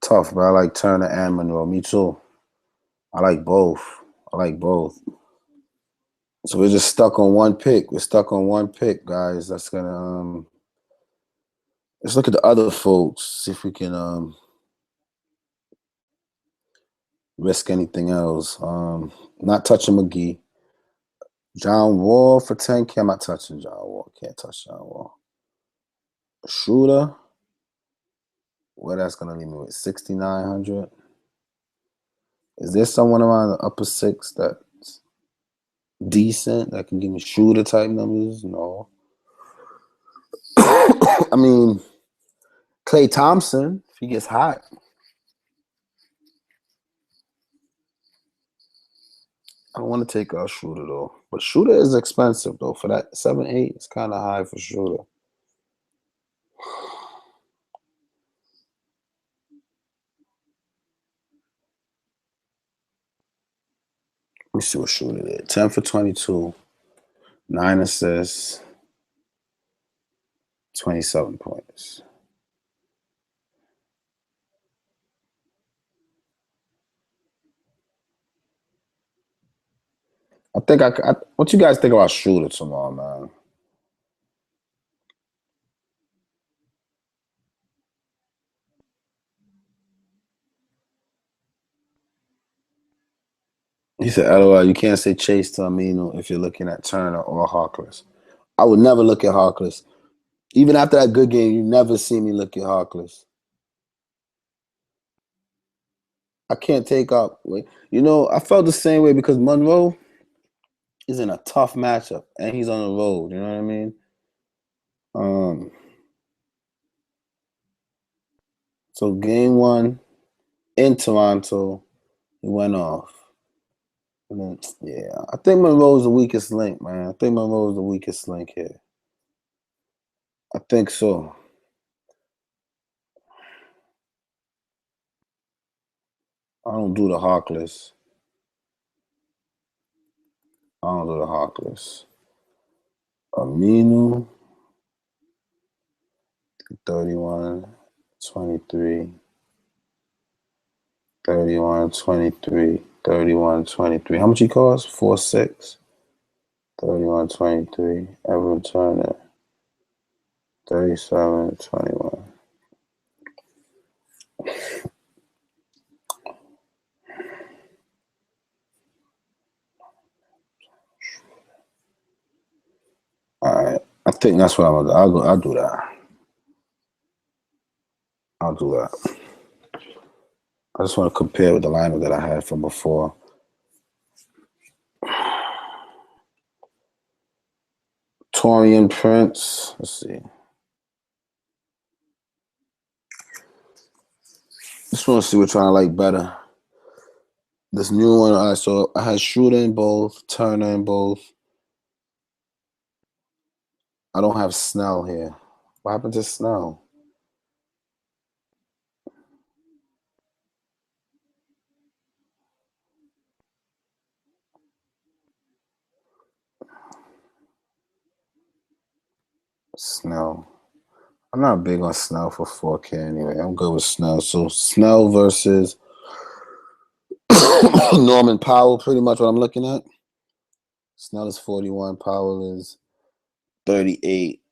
Speaker 1: Tough, but I like Turner and Monroe. Me too. I like both. I like both. So we're just stuck on one pick. We're stuck on one pick, guys. That's gonna let's look at the other folks. See if we can risk anything else. Not touching McGee. John Wall for 10K. I'm not touching John Wall. Can't touch John Wall. Schroeder. Well, that's gonna leave me with 6,900. Is there someone around the upper six that's decent that can give me Schroeder type numbers? No. I mean, Klay Thompson, if he gets hot. I don't want to take Schroeder though. But Schroeder is expensive though. For that 7-8, it's kind of high for Schroeder. Let me see what Schroeder did. 10 for 22, 9 assists, 27 points. I think what you guys think about Schroeder tomorrow, man? He said, LOL, you can't say Chase to Aminu if you're looking at Turner or Harkless. I would never look at Harkless. Even after that good game, you never see me look at Harkless. I can't take up. You know, I felt the same way because Monroe is in a tough matchup and he's on the road. You know what I mean? So game one in Toronto, he went off. And then, yeah, I think Monroe's the weakest link, man. I think Monroe's the weakest link here. I think so. I don't do the Harkless. Aminu, 31, 23, 31, 23, 31, 23. How much he cost? 4.6. 31, 23. Evan Turner, 37, 21. All right. I think that's what I'm gonna do. I'll do that. I'll do that. I just want to compare with the lineup that I had from before. Torian Prince. Let's see. Just want to see which one I like better. This new one, I saw. I had Schroeder in both, Turner in both. I don't have Snell here. What happened to Snell? Snell. I'm not big on Snell for 4K anyway. I'm good with Snell. So Snell versus Norman Powell, pretty much what I'm looking at. Snell is 41, Powell is 38.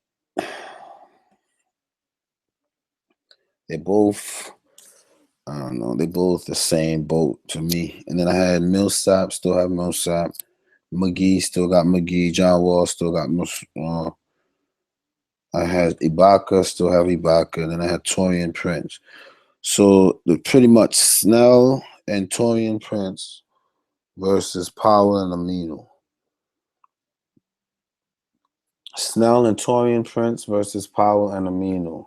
Speaker 1: They both, I don't know, they both the same boat to me. And then I had Millsap, still have Millsap. McGee, still got McGee. John Wall, still got I had Ibaka, still have Ibaka. And then I had Torian Prince. So pretty much Snell and Torian Prince versus Powell and Aminu. Snell and Torian Prince versus Powell and Aminu.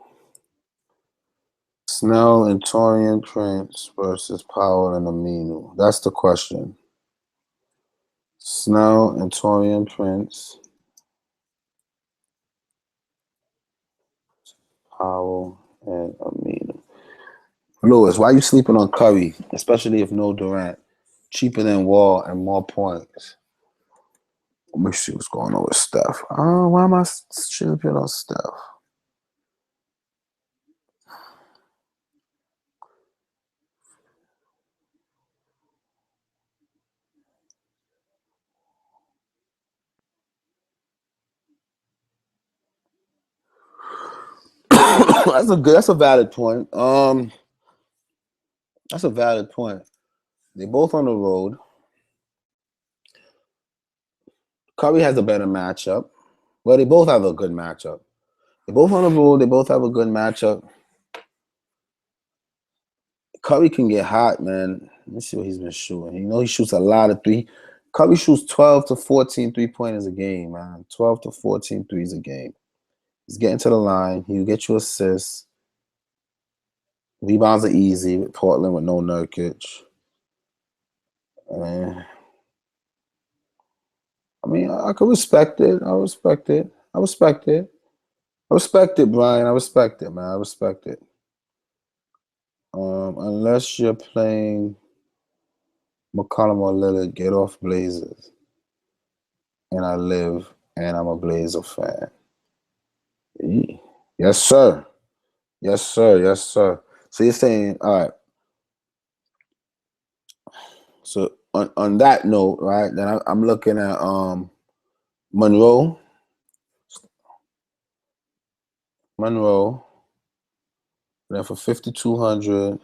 Speaker 1: Snell and Torian Prince versus Powell and Aminu. That's the question. Snell and Torian Prince. Powell and Aminu. Lewis, why are you sleeping on Curry, especially if no Durant? Cheaper than Wall and more points. Let me see what's going on with Steph. Oh, why am I champion on Steph? That's a valid point. That's a valid point. They both on the road. Curry has a better matchup. Well, they both have a good matchup. They both on the road. They both have a good matchup. Curry can get hot, man. Let me see what he's been shooting. You know he shoots a lot of three. Curry shoots 12 to 14 3-pointers a game, man. 12 to 14 threes a game. He's getting to the line. He'll get you assists. Rebounds are easy with Portland with no Nurkic. I mean, I could respect it. I respect it. I respect it. I respect it, Brian. I respect it, man. I respect it. Unless you're playing McCollum or Lillard, get off Blazers. And I live, and I'm a Blazer fan. Yes, sir. Yes, sir. Yes, sir. So you're saying, all right. So on that note, right? Then I'm looking at Monroe. Then for 5,200.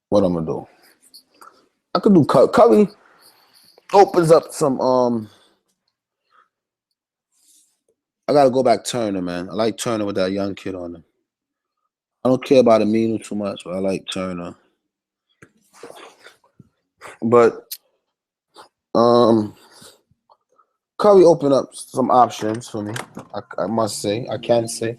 Speaker 1: What I'm gonna do? I could do Curry. Opens up some. I gotta go back Turner, man. I like Turner with that young kid on him. I don't care about Aminu too much, but I like Turner. But Curry opened up some options for me. I must say, I can say.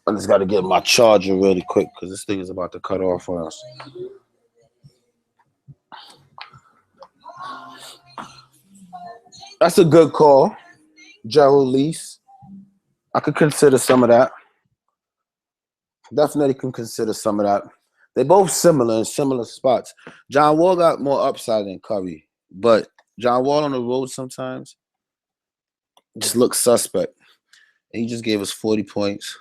Speaker 1: I just got to get my charger really quick because this thing is about to cut off on us. That's a good call, Gerald Lease. I could consider some of that. Definitely can consider some of that. They're both similar in similar spots. John Wall got more upside than Curry, but John Wall on the road sometimes just looks suspect. And he just gave us 40 points.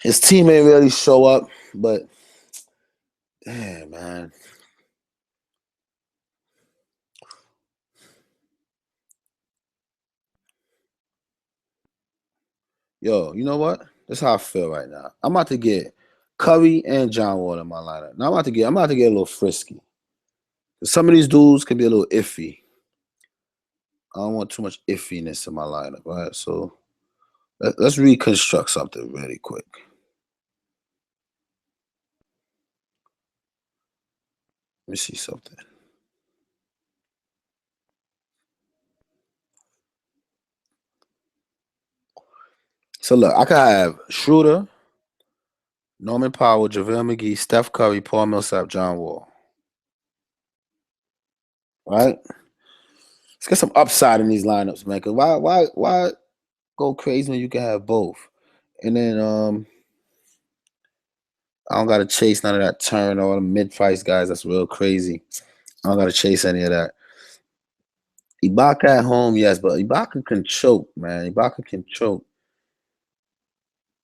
Speaker 1: His team ain't really show up, but damn, man. Yo, you know what? That's how I feel right now. I'm about to get Curry and John Wall in my lineup. Now I'm about to get a little frisky. Some of these dudes can be a little iffy. I don't want too much iffiness in my lineup, right? So let's reconstruct something really quick. Let me see something. So look, I could have Schroeder, Norman Powell, JaVale McGee, Steph Curry, Paul Millsap, John Wall. Right? Let's get some upside in these lineups, man. Cause why go crazy when you can have both? And then I don't gotta chase none of that turn or the mid-price guys. That's real crazy. I don't gotta chase any of that. Ibaka at home, yes, but Ibaka can choke, man. Ibaka can choke.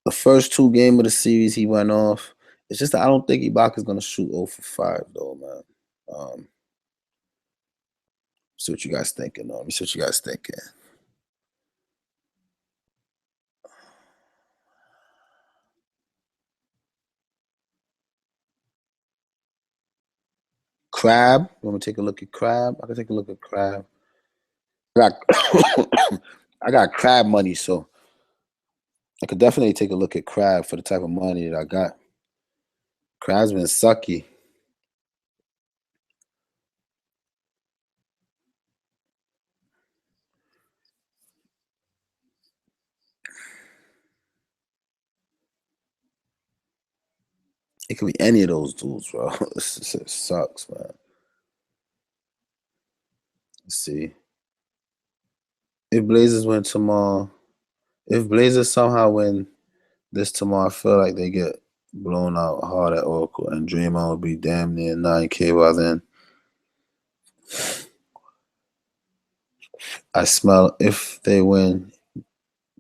Speaker 1: The first two games of the series he went off. It's just that I don't think Ibaka's gonna shoot 0 for 5 though, man. See what you guys thinking, though. Let me see what you guys thinking. Crab. You want to take a look at Crab? I can take a look at Crab. I got I got Crab money, so I could definitely take a look at Crab for the type of money that I got. Crab's been sucky. It could be any of those dudes, bro. It sucks, man. Let's see. If Blazers win tomorrow, if Blazers somehow win this tomorrow, I feel like they get blown out hard at Oracle, and Draymond will be damn near 9K by then. I smell if they win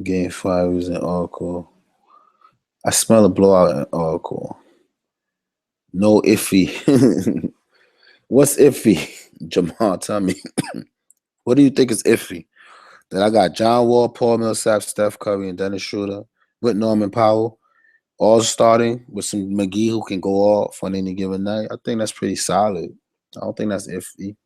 Speaker 1: Game 5 using Oracle. I smell a blowout in Oracle. No iffy. What's iffy? Jamal, tell me. What do you think is iffy? That I got John Wall, Paul Millsap, Steph Curry, and Dennis Schroeder with Norman Powell, all starting with some McGee who can go off on any given night. I think that's pretty solid. I don't think that's iffy.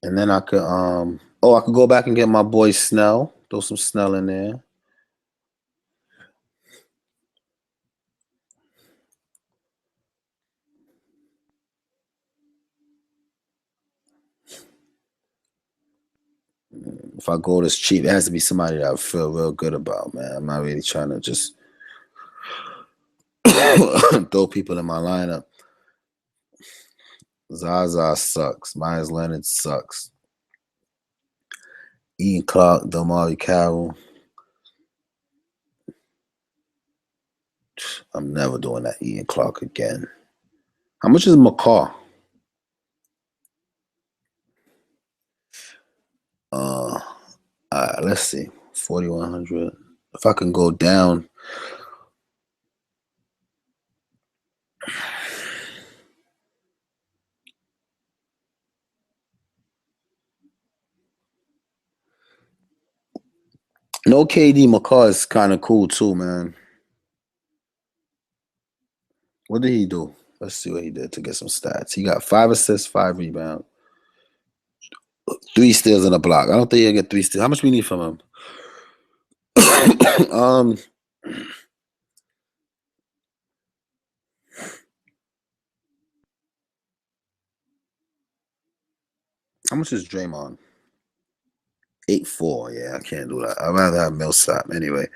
Speaker 1: And then I could I could go back and get my boy Snell. Throw some Snell in there. If I go this cheap, it has to be somebody that I feel real good about, man. I'm not really trying to just throw people in my lineup. Zaza sucks. Myers Leonard sucks. Ian Clark, Damari Carroll. I'm never doing that Ian Clark again. How much is McCaw? Let's see. 4,100. If I can go down. No KD McCaw is kind of cool too, man. What did he do? Let's see what he did to get some stats. He got 5 assists, 5 rebounds, 3 steals and a block. I don't think he'll get 3 steals. How much we need from him? How much is Draymond? 8-4. Yeah, I can't do that. I'd rather have Millsap anyway.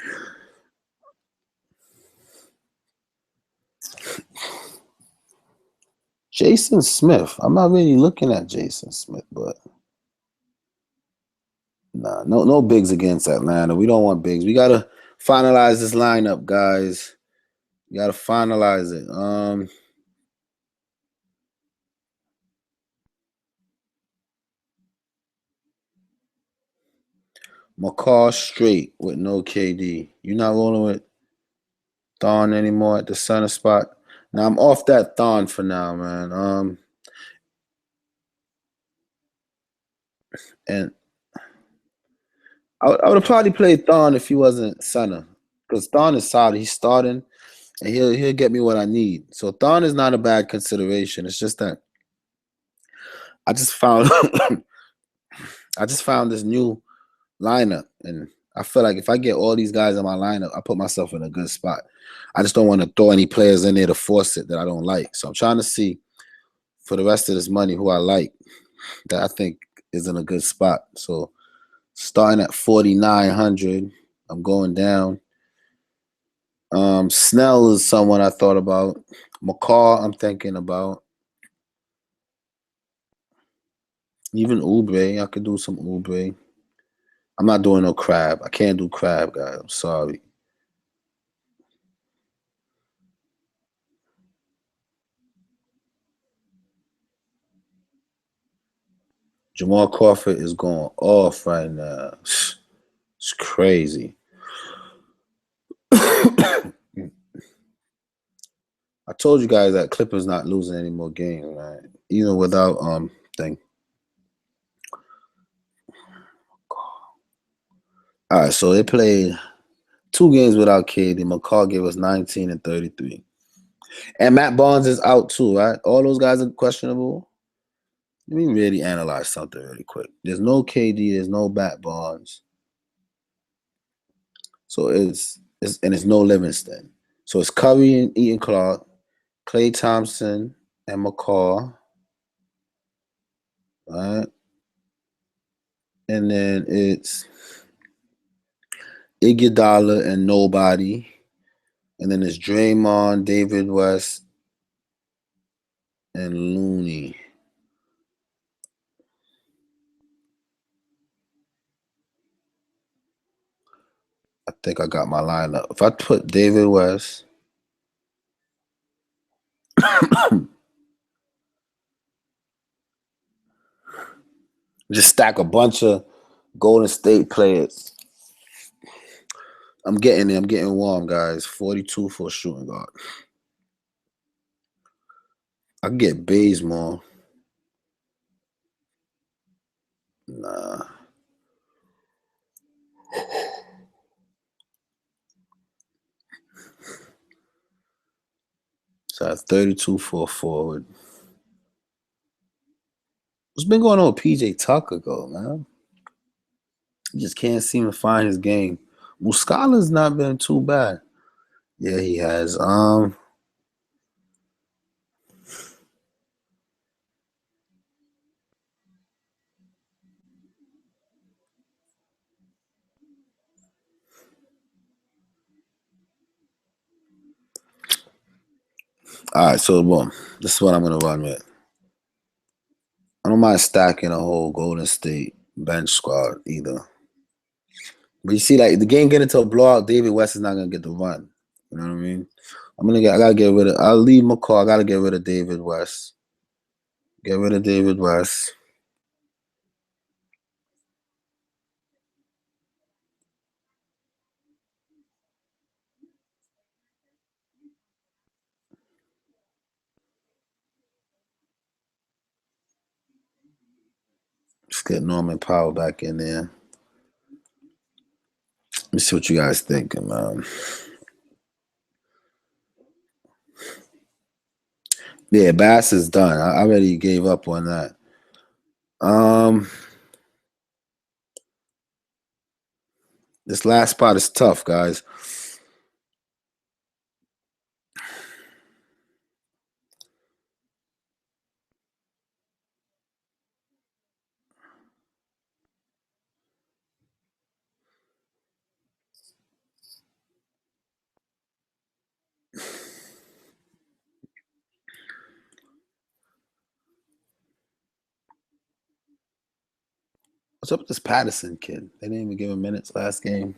Speaker 1: Jason Smith. I'm not really looking at Jason Smith, but nah, no bigs against Atlanta. We don't want bigs. We gotta finalize this lineup, guys. You gotta finalize it. McCaw straight with no KD. You're not rolling with Thon anymore at the center spot. Now I'm off that Thon for now, man. And I would have probably played Thon if he wasn't center, because Thon is solid. He's starting, and he'll get me what I need. So Thon is not a bad consideration. It's just that I just found this new lineup, and I feel like if I get all these guys in my lineup, I put myself in a good spot. I just don't want to throw any players in there to force it that I don't like. So I'm trying to see for the rest of this money who I like that I think is in a good spot. So starting at 4,900, I'm going down. Snell is someone I thought about. McCaw, I'm thinking about. Even Oubre, I could do some Oubre. I'm not doing no Crab. I can't do Crab, guys. I'm sorry. Jamal Crawford is going off right now. It's crazy. I told you guys that Clippers not losing any more games, right? Even without thing. All right, so they played 2 games without KD. McCaw gave us 19 and 33. And Matt Barnes is out too, right? All those guys are questionable. Let me really analyze something really quick. There's no KD, there's no Matt Barnes. So it's no Livingston. So it's Curry and Ian Clark, Klay Thompson and McCaw. Right? And then it's Iguodala and nobody. And then there's Draymond, David West, and Looney. I think I got my lineup. If I put David West, just stack a bunch of Golden State players. I'm getting there. I'm getting warm, guys. 42 for a shooting guard. I can get Bazemore. Nah. So I have 32 for a forward. What's been going on with PJ Tucker, though, man? He just can't seem to find his game. Muscala's not been too bad. Yeah, he has. All right, so boom. This is what I'm gonna run with. I don't mind stacking a whole Golden State bench squad either. But you see, like the game getting into a blowout, David West is not gonna get the run. You know what I mean? I gotta get rid of. I'll leave McCall. I gotta get rid of David West. Get rid of David West. Just get Norman Powell back in there. Let me see what you guys thinking, man. Yeah, Bass is done. I already gave up on that. This last spot is tough, guys. What's up with this Patterson kid? They didn't even give him minutes last game.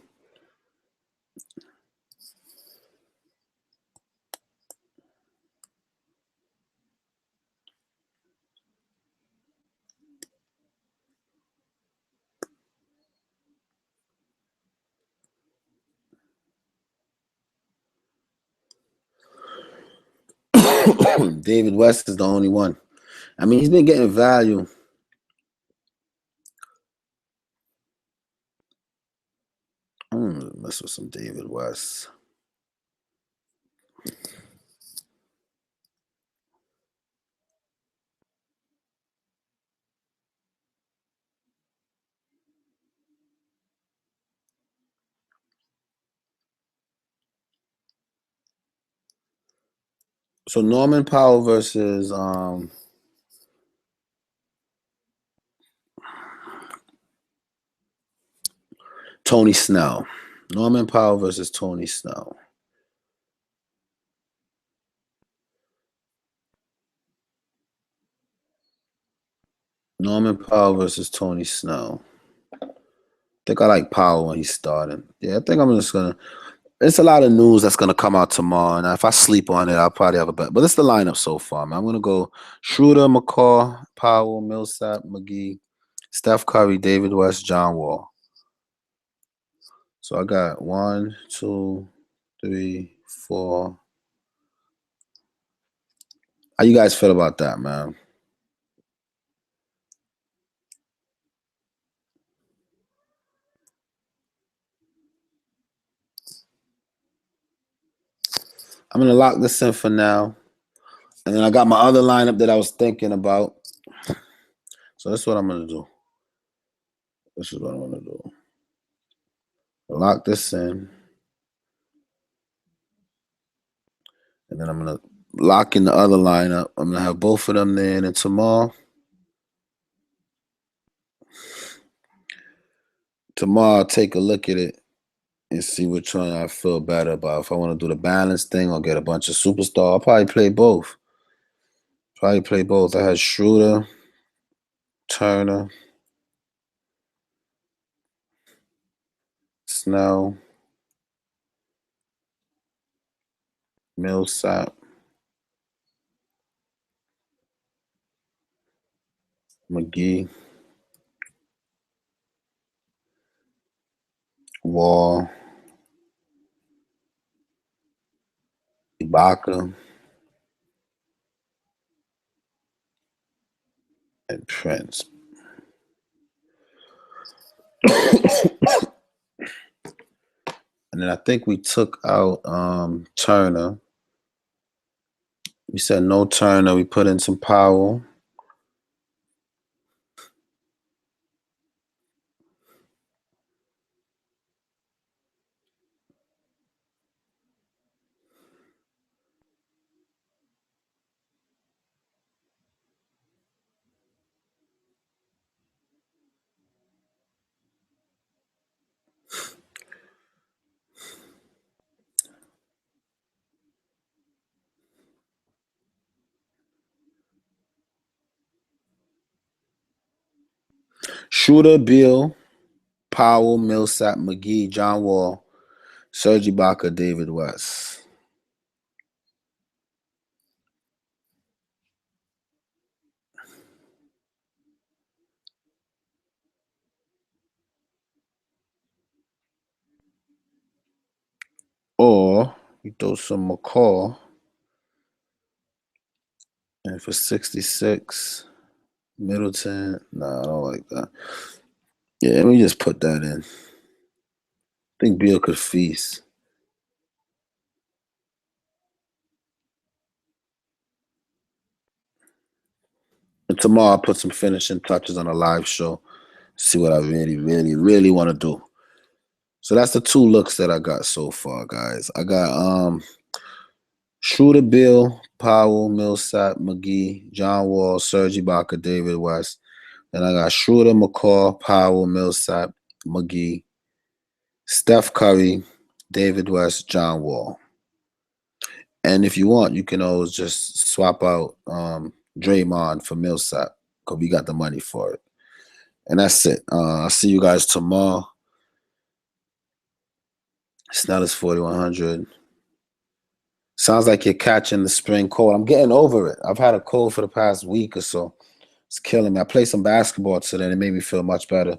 Speaker 1: David West is the only one. I mean, he's been getting value. I'm gonna mess with some David West. So Norman Powell versus Tony Snell. Norman Powell versus Tony Snell. Norman Powell versus Tony Snell. I think I like Powell when he's starting. Yeah, I think I'm just gonna. It's a lot of news that's gonna come out tomorrow, and if I sleep on it, I'll probably have a bet. But it's the lineup so far, man. I'm gonna go Schroeder, McCall, Powell, Millsap, McGee, Steph Curry, David West, John Wall. So I got 1, 2, 3, 4. How you guys feel about that, man? I'm gonna lock this in for now. And then I got my other lineup that I was thinking about. So that's what I'm gonna do. This is what I'm gonna do. Lock this in. And then I'm gonna lock in the other lineup. I'm gonna have both of them there. And then tomorrow I'll take a look at it and see which one I feel better about. If I want to do the balance thing or get a bunch of superstar, I'll probably play both. I had Schroeder, Turner, Snell, Millsap, McGee, Wall, Ibaka, and Prince. And then I think we took out Turner. We said no Turner. We put in some Powell. Schroeder, Beal, Powell, Millsap, McGee, John Wall, Serge Ibaka, David West. Or you throw some McCall. And for 66, Middleton. Nah, I don't like that. Yeah, let me just put that in. I think Beal could feast. And tomorrow I'll put some finishing touches on a live show. See what I really, really, really want to do. So that's the 2 looks that I got so far, guys. I got Schroeder, Beal, Powell, Millsap, McGee, John Wall, Serge Ibaka, David West. Then I got Schroeder, McCall, Powell, Millsap, McGee, Steph Curry, David West, John Wall. And if you want, you can always just swap out Draymond for Millsap because we got the money for it. And that's it. I'll see you guys tomorrow. Snell is 4,100. Sounds like you're catching the spring cold. I'm getting over it. I've had a cold for the past week or so. It's killing me. I played some basketball today and it made me feel much better. I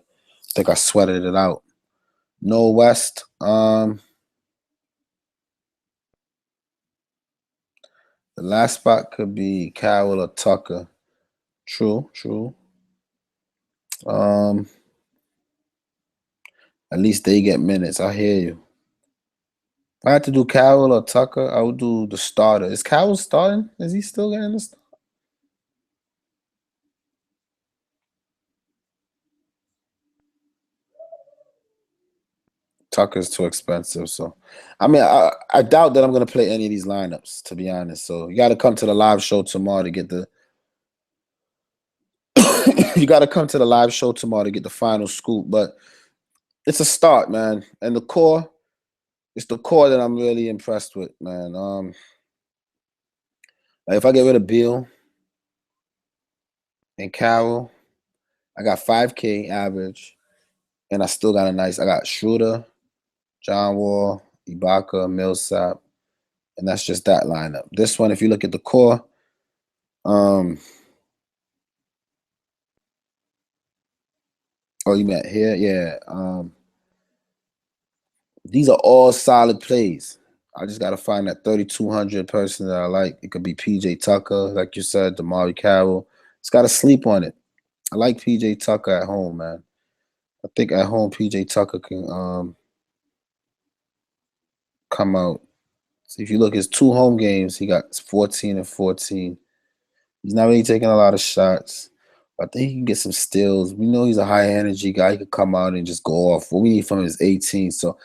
Speaker 1: think I sweated it out. No West. The last spot could be Cowell or Tucker. True. At least they get minutes. I hear you. If I had to do Cowell or Tucker, I would do the starter. Is Cowell starting? Is he still getting the start? Tucker's too expensive. So, I mean, I doubt that I'm going to play any of these lineups, to be honest. So, you got to come to the live show tomorrow to get the you got to come to the live show tomorrow to get the final scoop. But it's a start, man. And the core, it's the core that I'm really impressed with, man. Like if I get rid of Beal and Carroll, I got 5K average, and I still got I got Schroeder, John Wall, Ibaka, Millsap, and that's just that lineup. This one, if you look at the core, oh, you meant here? Yeah. These are all solid plays. I just got to find that 3,200 person that I like. It could be PJ Tucker, like you said, Damari Carroll. It's got to sleep on it. I like PJ Tucker at home, man. I think at home PJ Tucker can come out. So if you look at his 2 home games, he got 14 and 14. He's not really taking a lot of shots. I think he can get some steals. We know he's a high energy guy. He could come out and just go off. What we need from him is 18. So,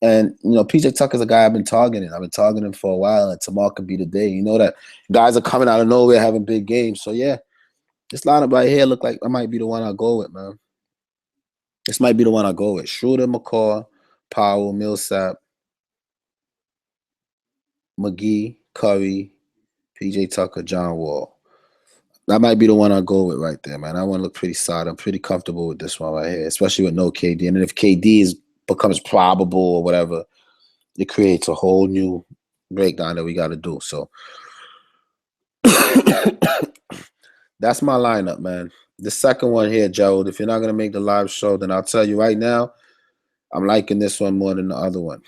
Speaker 1: and PJ Tucker's a guy I've been targeting. I've been targeting him for a while, and tomorrow could be the day. You know that guys are coming out of nowhere having big games. So yeah, this lineup right here look like that might be the one I go with, man. This might be the one I go with. Schroeder, McCall, Powell, Millsap, McGee, Curry, PJ Tucker, John Wall. That might be the one I'll go with right there, man. That one look pretty solid. I'm pretty comfortable with this one right here, especially with no KD. And then if becomes probable or whatever, it creates a whole new breakdown that we got to do. So that's my lineup, man. The second one here, Gerald, if you're not going to make the live show, then I'll tell you right now, I'm liking this one more than the other one.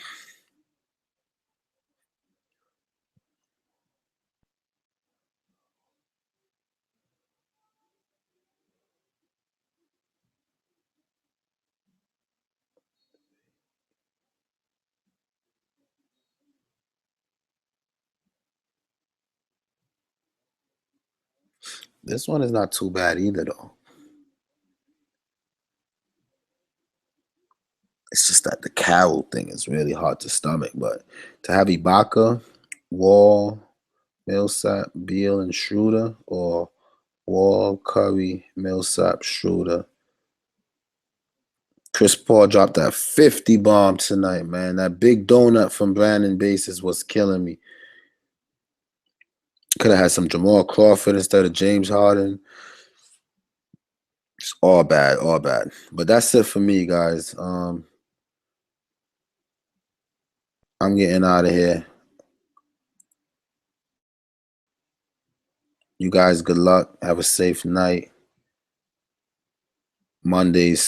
Speaker 1: This one is not too bad either, though. It's just that the Carroll thing is really hard to stomach. But to have Ibaka, Wall, Millsap, Beal, and Schroeder, or Wall, Curry, Millsap, Schroeder. Chris Paul dropped that 50 bomb tonight, man. That big donut from Brandon Bases was killing me. Could have had some Jamal Crawford instead of James Harden. It's all bad, all bad. But that's it for me, guys. I'm getting out of here. You guys, good luck. Have a safe night. Monday's